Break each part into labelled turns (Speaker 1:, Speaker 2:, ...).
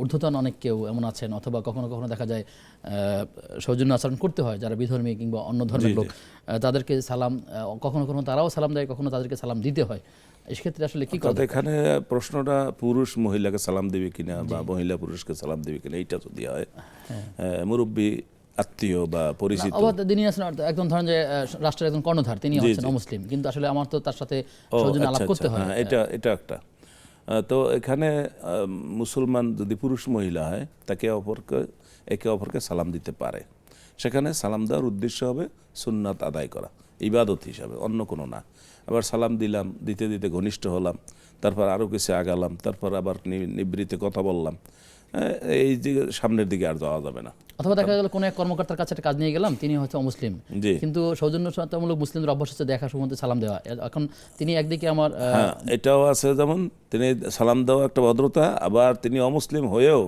Speaker 1: ঊর্ধ্বতন অনেক কেউ এমন আছেন, অথবা কখনো কখনো দেখা যায় সৌজন্য আচরণ করতে হয় যারা বিধর্মী কিংবা অন্য ধর্মের লোক, তাদেরকে সালাম কখনো কখনো তারাও সালাম দেয়, কখনো তাদেরকে সালাম দিতে হয়। এক্ষেত্রে আসলে কি করা
Speaker 2: অর্থাৎ
Speaker 1: দরকার?
Speaker 2: এখানে প্রশ্নটা পুরুষ মহিলাকে সালাম দেবে কিনা বা মহিলা পুরুষকে সালাম দেবে কিনা এইটা যদি হয়, মুরব্বী আত্মীয় বা
Speaker 1: না,
Speaker 2: পরিচিত,
Speaker 1: অবাধ তিনি আছেন একজন, ধরেন যে রাষ্ট্রের একজন কর্ণধার, তিনি
Speaker 2: জি
Speaker 1: হচ্ছেন
Speaker 2: জি,
Speaker 1: অমুসলিম, কিন্তু আসলে আমার তো তার সাথে
Speaker 2: ও
Speaker 1: সৌজন্য
Speaker 2: আচ্ছা
Speaker 1: আলাপ
Speaker 2: আচ্ছা,
Speaker 1: করতে হয়।
Speaker 2: হ্যাঁ এটা এটা একটা তো এখানে মুসলমান যদি পুরুষ মহিলা হয় তাকে একে অপরকে সালাম দিতে পারে। সেখানে সালাম দেওয়ার উদ্দেশ্য হবে সুন্নাত আদায় করা, ইবাদত হিসাবে, অন্য কোনো না। আবার সালাম দিলাম, দিতে দিতে ঘনিষ্ঠ হলাম, তারপর আরও কিছু আগালাম, তারপর আবার নিবৃত্তে কথা বললাম, এই দিকে সামনের দিকে আর যাওয়া যাবে না।
Speaker 1: অথবা দেখা গেল কোনো এক কর্মকর্তার কাছে একটা কাজ নিয়ে গেলাম, তিনি হচ্ছে অমুসলিম,
Speaker 2: জি
Speaker 1: কিন্তু সৌজন্যমূলক মুসলিমদের অভ্যাস হচ্ছে দেখা সম্বন্ধে সালাম দেওয়া। এখন তিনি একদিকে আমার
Speaker 2: হ্যাঁ, এটাও আছে, যেমন তিনি সালাম দেওয়া একটা ভদ্রতা, আবার তিনি অমুসলিম হয়েও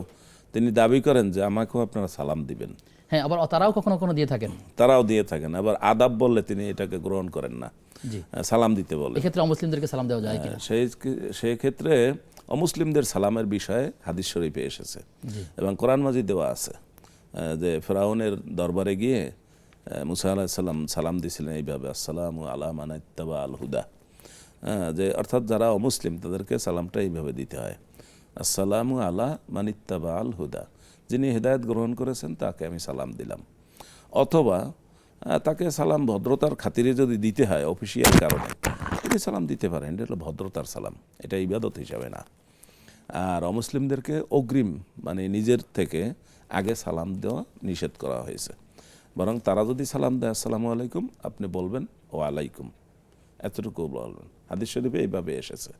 Speaker 2: তিনি দাবি করেন যে আমাকেও আপনারা সালাম দিবেন।
Speaker 1: হ্যাঁ, আবার তারাও কখনো কখনো দিয়ে থাকেন।
Speaker 2: তারাও দিয়ে থাকেন, আবার আদাব বললে তিনি এটাকে গ্রহণ করেন না,
Speaker 1: জি,
Speaker 2: সালাম দিতে বলে।
Speaker 1: এক্ষেত্রে অমুসলিমদেরকে সালাম দেওয়া যায় কিনা?
Speaker 2: সেই ক্ষেত্রে অমুসলিমদের সালামের বিষয়ে হাদিস শরীফে এসেছে
Speaker 1: জি
Speaker 2: এবং কোরআন মাজিদেও আছে, যে ফেরাউনের দরবারে গিয়ে মুসা আলাইহিস সালাম সালাম দিয়েছিলেন এইভাবে, আসসালামু আলা মান ইত্তাবা আল হুদা, যে অর্থাৎ যারা অমুসলিম তাদেরকে সালামটা এইভাবে দিতে হয়, আসসালামু আলা মান ইত্তাবা আল হুদা, যিনি হেদায়েত গ্রহণ করেছেন তাকে আমি সালাম দিলাম। অথবা তাকে সালাম ভদ্রতার খাতিরে যদি দিতে হয় অফিসিয়াল কারণে, তিনি সালাম দিতে পারেন, এটা হলো ভদ্রতার সালাম, এটা ইবাদত হিসাবে না। আর অমুসলিমদেরকে অগ্রিম মানে নিজের থেকে আগে সালাম দেওয়া নিষেধ করা হয়েছে, বরং তারা যদি সালাম দেয় আসসালামু আলাইকুম, আপনি বলবেন ও আলাইকুম, এতটুকু বলবেন। হাদিস শরীফে এইভাবে এসেছে।